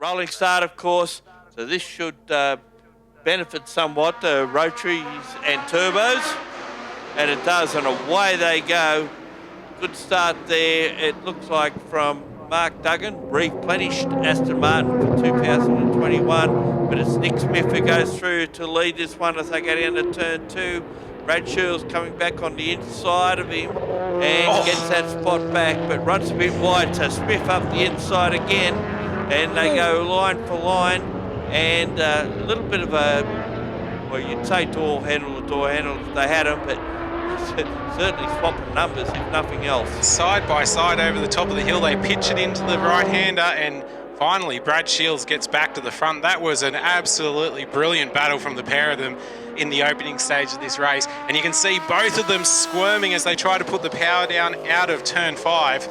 rolling start, of course, so this should benefit somewhat the rotaries and turbos, and it does, and away they go. Good start there, it looks like, from Mark Duggan, replenished Aston Martin for 2021, but it's Nick Smith who goes through to lead this one as they go down to turn 2. Brad Shields coming back on the inside of him and gets that spot back, but runs a bit wide, so Smith up the inside again, and they go line for line, and a little bit of a, well, you'd say door handle if they had them, but certainly swapping numbers if nothing else. Side by side over the top of the hill, they pitch it into the right-hander, and finally Brad Shields gets back to the front. That was an absolutely brilliant battle from the pair of them in the opening stage of this race, and you can see both of them squirming as they try to put the power down out of turn 5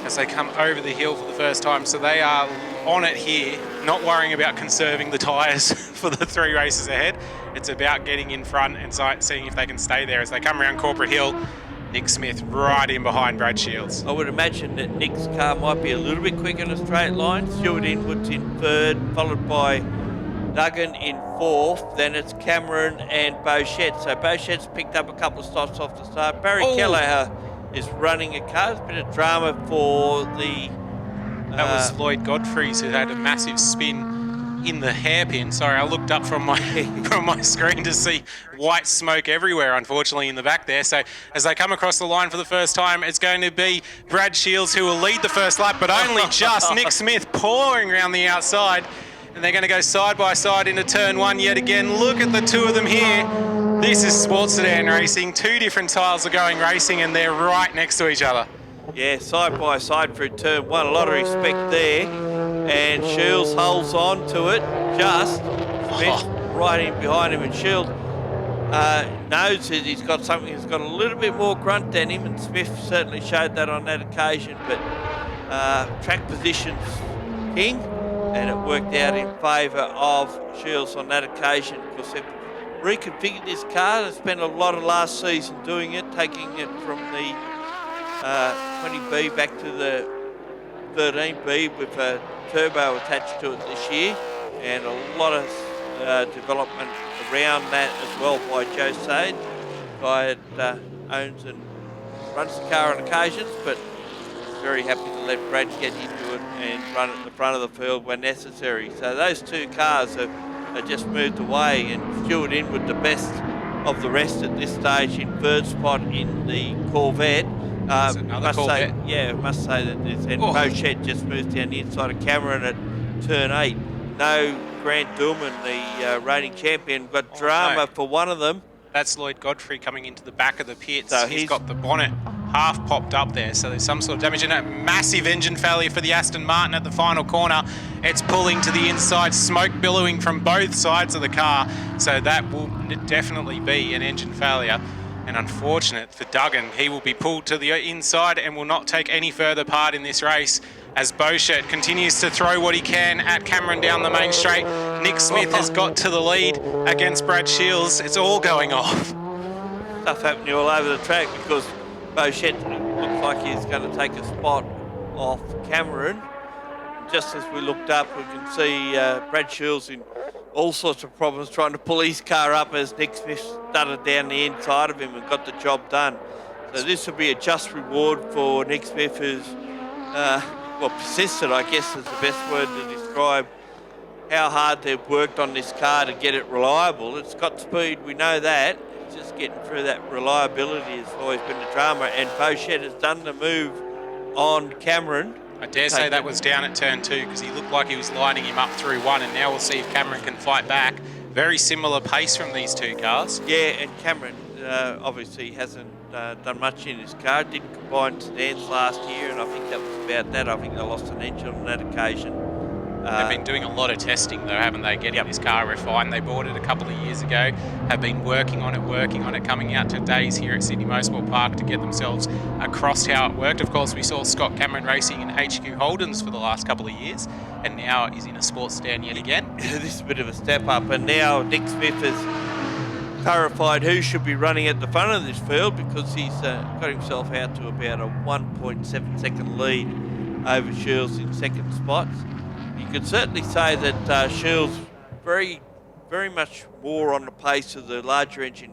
as they come over the hill for the first time. So they are on it here, not worrying about conserving the tyres for the 3 races ahead. It's about getting in front and seeing if they can stay there as they come around Corporate Hill. Nick Smith right in behind Brad Shields. I would imagine that Nick's car might be a little bit quicker in a straight line. Stuart Inwood's in 3rd, followed by Duggan in 4th, then it's Cameron and Beauchette. So Beauchette's picked up a couple of stops off the start. Barry Kelleher is running a car. There's a bit of drama for the... that was Lloyd Godfrey's, who had a massive spin in the hairpin. Sorry, I looked up from my screen to see white smoke everywhere, unfortunately, in the back there. So as they come across the line for the first time, it's going to be Brad Shields who will lead the first lap, but only just. Nick Smith pouring around the outside. And they're going to go side by side into turn 1 yet again. Look at the two of them here. This is sports sedan racing. 2 different styles of going racing, and they're right next to each other. Yeah, side by side through turn 1. A lot of respect there. And Shields holds on to it. Just Smith right in behind him, and Shields knows that he's got something. He's got a little bit more grunt than him, and Smith certainly showed that on that occasion. But track position's king. And it worked out in favour of Shields on that occasion because they've reconfigured this car. They spent a lot of last season doing it, taking it from the 20B back to the 13B with a turbo attached to it this year, and a lot of development around that as well by Joe Sade, guy that owns and runs the car on occasions, but very happy to let Brad get into it and run at the front of the field when necessary. So those 2 cars have just moved away, and Stuart Inwood, the best of the rest at this stage, in 3rd spot in the Corvette. Another Corvette. Must say that this, and Beauchette just moves down the inside of Cameron at turn 8. No Grant Dillman, the reigning champion, got drama for one of them. That's Lloyd Godfrey coming into the back of the pits. So he's got the bonnet half popped up there, so there's some sort of damage, and a massive engine failure for the Aston Martin at the final corner. It's pulling to the inside, smoke billowing from both sides of the car, so that will definitely be an engine failure. And unfortunate for Duggan, he will be pulled to the inside and will not take any further part in this race as Beauchette continues to throw what he can at Cameron down the main straight. Nick Smith has got to the lead against Brad Shields. It's all going off. Stuff happening all over the track because Beauchette looks like he's going to take a spot off Cameron. Just as we looked up, we can see Brad Shields in all sorts of problems trying to pull his car up as Nick Smith stuttered down the inside of him and got the job done. So this will be a just reward for Nick Smith, who's persistent, I guess is the best word to describe how hard they've worked on this car to get it reliable. It's got speed, we know that. It's just getting through that reliability has always been the drama, and Beauchette has done the move on Cameron. I dare say that was down at turn 2 because he looked like he was lining him up through 1, and now we'll see if Cameron can fight back. Very similar pace from these 2 cars. Yeah, and Cameron obviously hasn't done much in his car. Didn't combine sedans last year, and I think that was about that. I think they lost an engine on that occasion. They've been doing a lot of testing though, haven't they? Getting this car refined. They bought it a couple of years ago, have been working on it, coming out to days here at Sydney Motorsport Park to get themselves across how it worked. Of course, we saw Scott Cameron racing in HQ Holdens for the last couple of years, and now he's in a sports sedan yet again. This is a bit of a step up, and now Nick Smith has clarified who should be running at the front of this field because he's got himself out to about a 1.7 second lead over Shields in second spots. you could certainly say that Shields very, very much more on the pace of the larger engine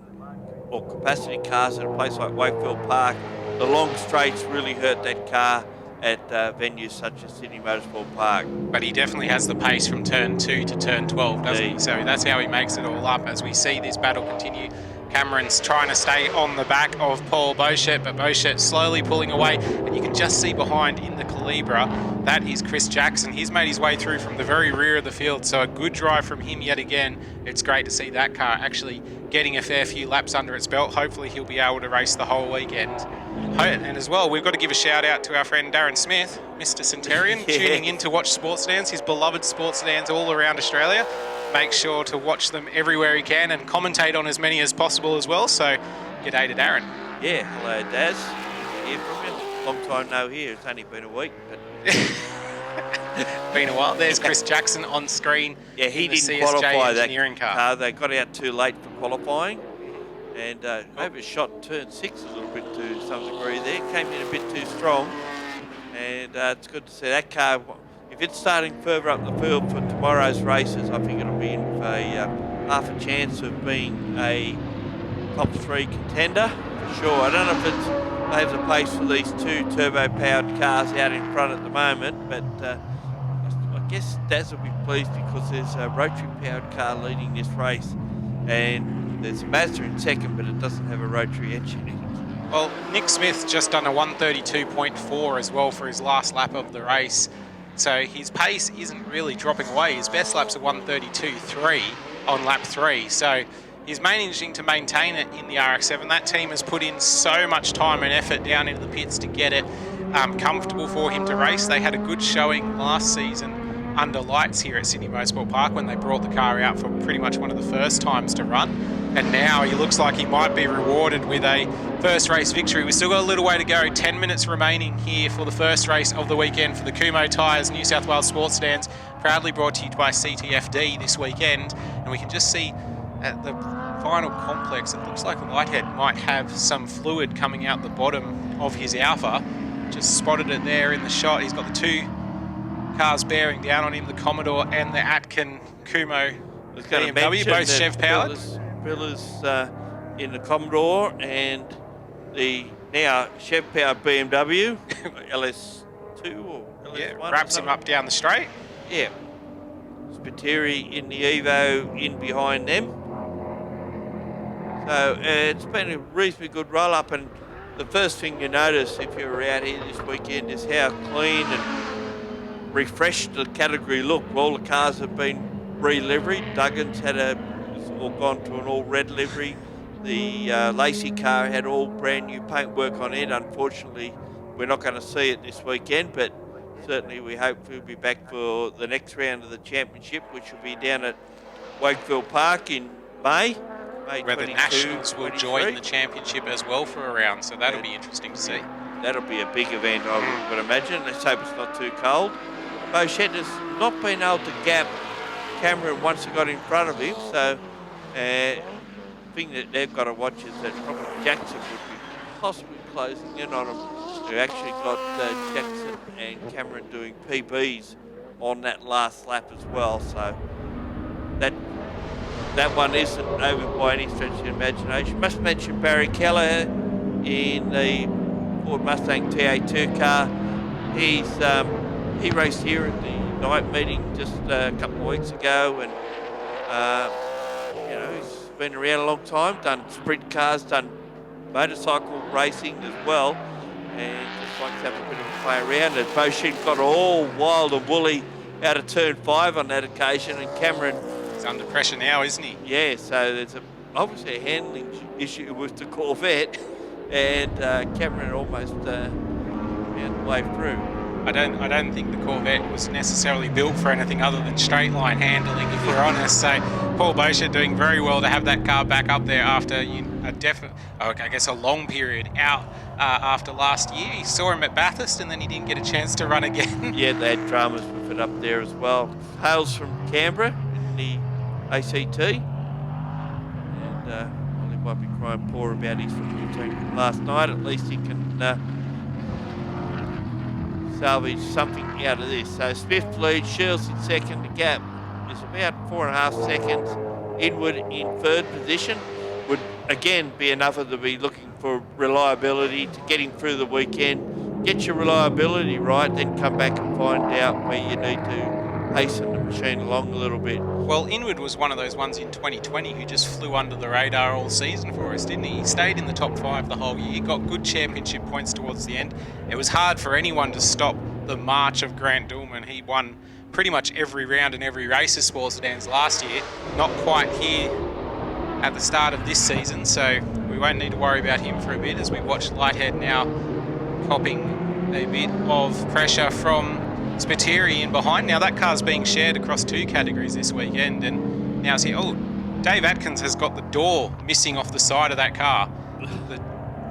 or capacity cars at a place like Wakefield Park. The long straights really hurt that car at venues such as Sydney Motorsport Park. But he definitely has the pace from turn 2 to turn 12, doesn't he? So that's how he makes it all up as we see this battle continue. Cameron's trying to stay on the back of Paul Bochet, but Bochet slowly pulling away, and you can just see behind in the Calibra, that is Chris Jackson. He's made his way through from the very rear of the field, so a good drive from him yet again. It's great to see that car actually getting a fair few laps under its belt. Hopefully he'll be able to race the whole weekend. And as well, we've got to give a shout out to our friend Darren Smith, Mr. Centurion, tuning in to watch Sports Sedans, his beloved Sports Sedans all around Australia. Make sure to watch them everywhere he can and commentate on as many as possible as well. So, g'day to Darren. Yeah, hello Daz. Hear from you. Long time no hear. It's only been a week, but been a while. There's Chris Jackson on screen. Yeah, he didn't CSJ qualify engineering that car. They got out too late for qualifying, and overshot turn 6 a little bit to some degree there. Came in a bit too strong, and it's good to see that car. If it's starting further up the field for tomorrow's races, I think it'll be in for half a chance of being a top 3 contender for sure. I don't know if they have the pace for these 2 turbo-powered cars out in front at the moment, but I guess Daz will be pleased because there's a rotary-powered car leading this race, and there's a Mazda in second, but it doesn't have a rotary engine in it. Well, Nick Smith just done a 132.4 as well for his last lap of the race. So his pace isn't really dropping away. His best lap's a 132.3 on lap 3. So he's managing to maintain it in the RX-7. That team has put in so much time and effort down into the pits to get it comfortable for him to race. They had a good showing last season under lights here at Sydney Motorsport Park when they brought the car out for pretty much one of the first times to run. And now he looks like he might be rewarded with a first race victory. We've still got a little way to go. 10 minutes remaining here for the first race of the weekend for the Kumo Tyres New South Wales Sports Sedans, proudly brought to you by CTFD this weekend. And we can just see at the final complex, it looks like Whitehead might have some fluid coming out the bottom of his Alpha. Just spotted it there in the shot. He's got the 2 cars bearing down on him, the Commodore and the Atkin Kumo BMW, both Chev powered. Bill is in the Commodore and the now Chev powered BMW LS2 or LS1. Yeah, wraps him up down the straight. Yeah. Spiteri in the Evo in behind them. So it's been a reasonably good roll up, and the first thing you notice if you're out here this weekend is how clean and refreshed the category look. All the cars have been re-liveried. Duggan's had all gone to an all red livery. The Lacey car had all brand new paintwork on it. Unfortunately, we're not going to see it this weekend, but certainly we hope we'll be back for the next round of the championship, which will be down at Wakefield Park in May where the Nationals will join the championship as well for a round, so that'll be interesting to see. That'll be a big event, I would imagine. Let's hope it's not too cold. Bochet has not been able to gap Cameron once he got in front of him, so the thing that they've got to watch is that probably Jackson would be possibly closing in on him. They've actually got Jackson and Cameron doing PBs on that last lap as well, so that one isn't over by any stretch of the imagination. Must mention Barry Keller in the Ford Mustang TA2 car. He raced here at the night meeting just a couple of weeks ago, and he's been around a long time, done sprint cars, done motorcycle racing as well, and just likes to have a bit of a play around. And Bochet got all wild and woolly out of turn 5 on that occasion, and Cameron... He's under pressure now, isn't he? Yeah, so there's obviously a handling issue with the Corvette, and Cameron almost found the way through. I don't think the Corvette was necessarily built for anything other than straight line handling, if we're honest. So Paul Bochet doing very well to have that car back up there after a long period out after last year. He saw him at Bathurst and then he didn't get a chance to run again. Yeah, they had dramas with it up there as well. Hails from Canberra in the ACT, and he might be crying poor about his football team last night. At least he can salvage something out of this. So Smith leads, Shields in second. The gap is about 4.5 seconds. Inwood in third position. Would again be another to be looking for reliability to get him through the weekend. Get your reliability right, then come back and find out where you need to hasten the machine along a little bit. Well, Inwood was one of those ones in 2020 who just flew under the radar all season for us, didn't he? He stayed in the top 5 the whole year, got good championship points towards the end. It was hard for anyone to stop the march of Grant Dillman. He won pretty much every round and every race of Sports Sedans last year. Not quite here at the start of this season, so we won't need to worry about him for a bit as we watch Lighthead now copping a bit of pressure from Spiteri in behind. Now that car's being shared across 2 categories this weekend, and now see, oh, Dave Atkins has got the door missing off the side of that car. The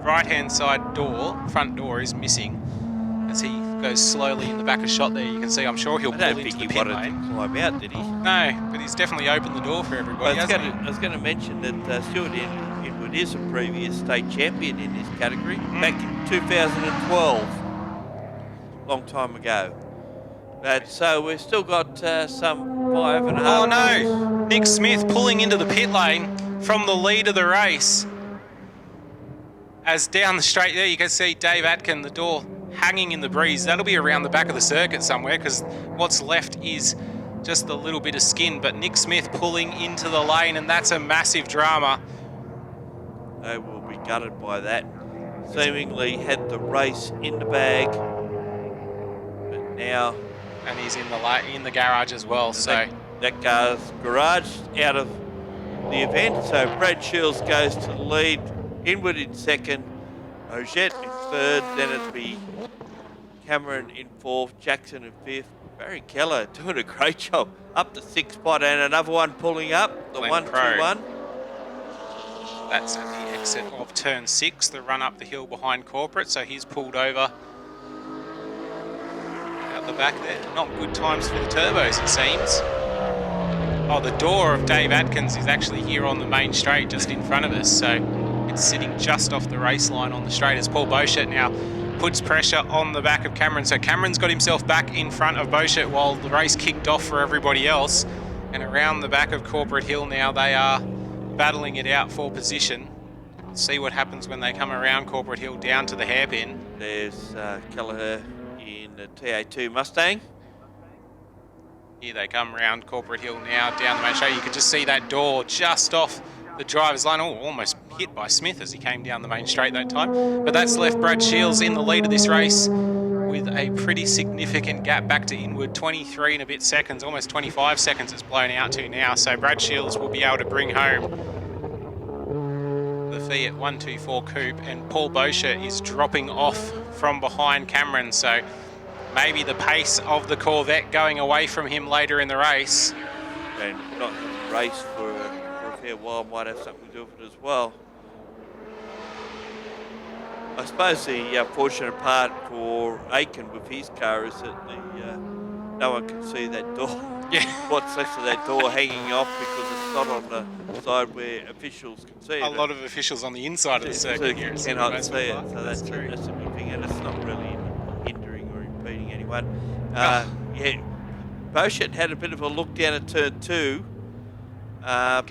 right-hand side door, front door, is missing as he goes slowly in the back of shot there. You can see, I'm sure he'll pull into the pit lane. To climb out, did he? No, but he's definitely opened the door for everybody. I was going to mention that Stuart Inwood is a previous state champion in this category back in 2012, long time ago. But so we've still got some 5.5. Oh no! Nick Smith pulling into the pit lane from the lead of the race. As down the straight there, you can see Dave Atkin, the door hanging in the breeze. That'll be around the back of the circuit somewhere because what's left is just a little bit of skin. But Nick Smith pulling into the lane, and that's a massive drama. They will be gutted by that. Seemingly had the race in the bag, but now. And he's in the garage as well. So that car's garaged out of the event. So Brad Shields goes to the lead. Inwood in second. Ojette in third. Then it'll be Cameron in fourth. Jackson in fifth. Barry Keller doing a great job. Up the 6th spot, and another one pulling up. The 1-2-1. That's at the exit of turn 6. The run up the hill behind Corporate. So he's pulled over. The back there, not good times for the turbos, it seems. Oh, the door of Dave Atkins is actually here on the main straight just in front of us, so it's sitting just off the race line on the straight as Paul Beauchet now puts pressure on the back of Cameron. So Cameron's got himself back in front of Beauchet while the race kicked off for everybody else, and around the back of Corporate Hill now they are battling it out for position. We'll see what happens when they come around Corporate Hill down to the hairpin. There's Kelleher in the TA2 Mustang. Here they come round Corporate Hill now, down the main straight. You can just see that door just off the driver's line. Oh, almost hit by Smith as he came down the main straight that time. But that's left Brad Shields in the lead of this race with a pretty significant gap back to Inwood. 23 and a bit seconds, almost 25 seconds it's blown out to now. So Brad Shields will be able to bring home the Fiat 124 Coupe, and Paul Beauchet is dropping off from behind Cameron, so maybe the pace of the Corvette going away from him later in the race. And not race for a fair while might have something to do with it as well. I suppose the fortunate part for Aiken with his car is that no one can see that door. Yeah. What's left of that door hanging off because it's not on the side where officials can see it. A lot of officials on the inside of the circuit here. Cannot see it, so that's a good thing, and it's not really hindering or impeding anyone. Yeah, Beauchet had a bit of a look down at turn 2, but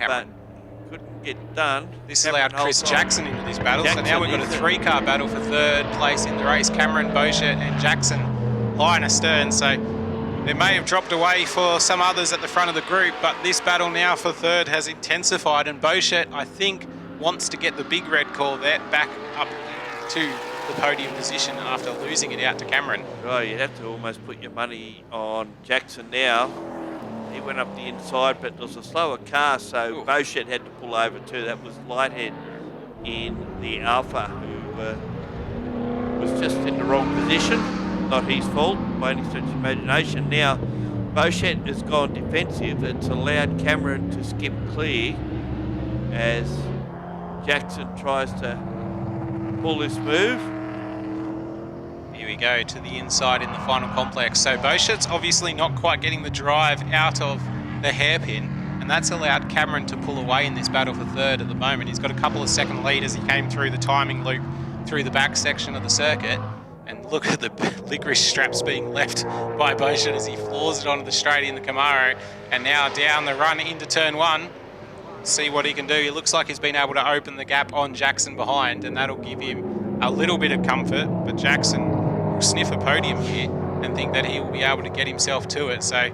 couldn't get done. This allowed Chris Jackson into this battle, so now we've got a 3-car battle for 3rd place in the race. Cameron, Beauchet and Jackson lying astern, so it may have dropped away for some others at the front of the group, but this battle now for 3rd has intensified, and Beauchet, I think, wants to get the big red Corvette back up to the podium position after losing it out to Cameron. Right, you'd have to almost put your money on Jackson now. He went up the inside, but it was a slower car, so Beauchet had to pull over too. That was Lighthead in the Alpha, who was just in the wrong position. Not his fault by any stretch of imagination. Now, Beauchet has gone defensive. It's allowed Cameron to skip clear as Jackson tries to pull this move. Here we go to the inside in the final complex. So Beauchet's obviously not quite getting the drive out of the hairpin, and that's allowed Cameron to pull away in this battle for 3rd at the moment. He's got a couple of second lead as he came through the timing loop through the back section of the circuit. And look at the licorice straps being left by Beauchamp as he floors it onto the straight in the Camaro. And now down the run into turn 1. See what he can do. He looks like he's been able to open the gap on Jackson behind, and that'll give him a little bit of comfort. But Jackson will sniff a podium here and think that he will be able to get himself to it. So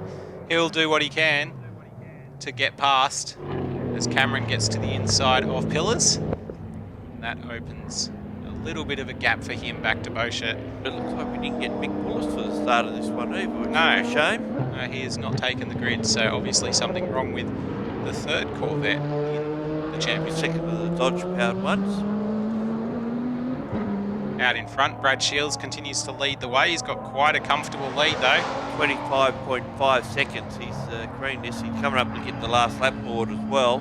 he'll do what he can to get past as Cameron gets to the inside of Pillars. And that opens a little bit of a gap for him back to Beauchamp. It looks like we didn't get Mick Bullis for the start of this one either, which No. is a shame. No, he has not taken the grid, so obviously something wrong with the third Corvette in the championship. Second of the Dodge-powered ones. Out in front, Brad Shields continues to lead the way. He's got quite a comfortable lead though. 25.5 seconds. He's green this. He's coming up to get the last lap board as well.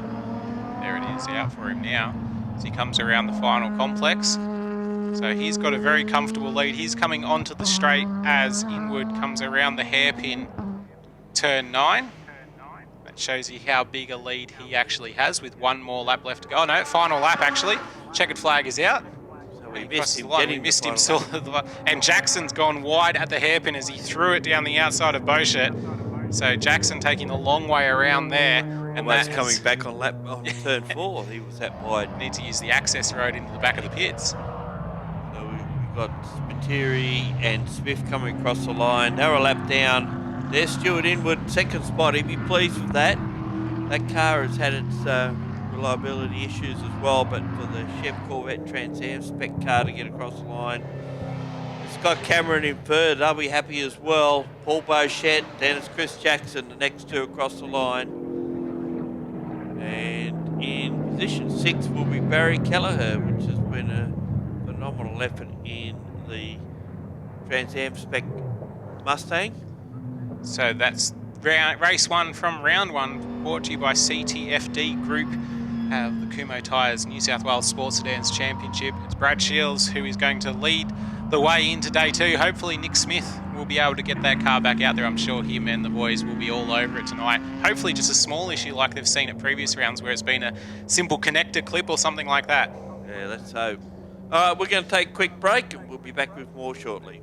There it is, out for him now as he comes around the final complex. So he's got a very comfortable lead. He's coming onto the straight as Inwood comes around the hairpin turn 9. That shows you how big a lead he actually has with one more lap left to go. Oh no, final lap actually. Checkered flag is out. So we Across missed him. the line. We missed him still. And Jackson's gone wide at the hairpin as he threw it down the outside of Beauchamp. So Jackson taking the long way around there. And Almost that coming back on turn 4. He was that wide. need to use the access road into the back of the pits. So we've got Spiteri and Smith coming across the line. They're a lap down. There's Stuart Inwood, second spot. He'd be pleased with that. That car has had its reliability issues as well, but for the Chev Corvette Trans Am spec car to get across the line. Scott Cameron in third. They'll be happy as well. Paul Beauchamp, then it's Chris Jackson, the next two across the line. And in position 6 will be Barry Kelleher, which has been a phenomenal effort in the Trans Am spec Mustang. So that's race 1 from round 1, brought to you by CTFD Group of the Kumo Tyres New South Wales Sports Sedans Championship. It's Brad Shields who is going to lead the way into day 2. Hopefully Nick Smith will be able to get that car back out there. I'm sure him and the boys will be all over it tonight. Hopefully just a small issue like they've seen at previous rounds where it's been a simple connector clip or something like that. Yeah, let's hope. All right, we're going to take a quick break and we'll be back with more shortly.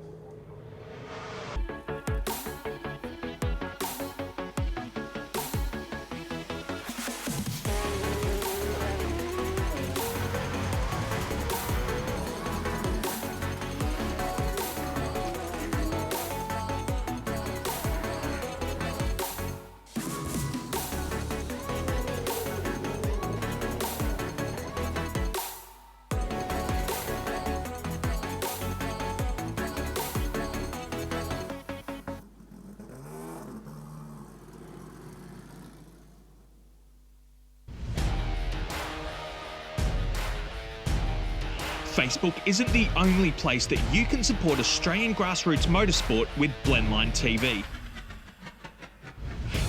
Facebook isn't the only place that you can support Australian grassroots motorsport with Blendline TV.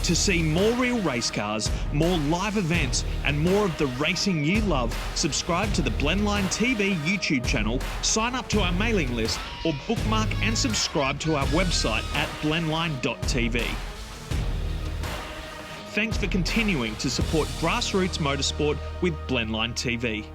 To see more real race cars, more live events, and more of the racing you love, subscribe to the Blendline TV YouTube channel, sign up to our mailing list, or bookmark and subscribe to our website at blendline.tv. Thanks for continuing to support grassroots motorsport with Blendline TV.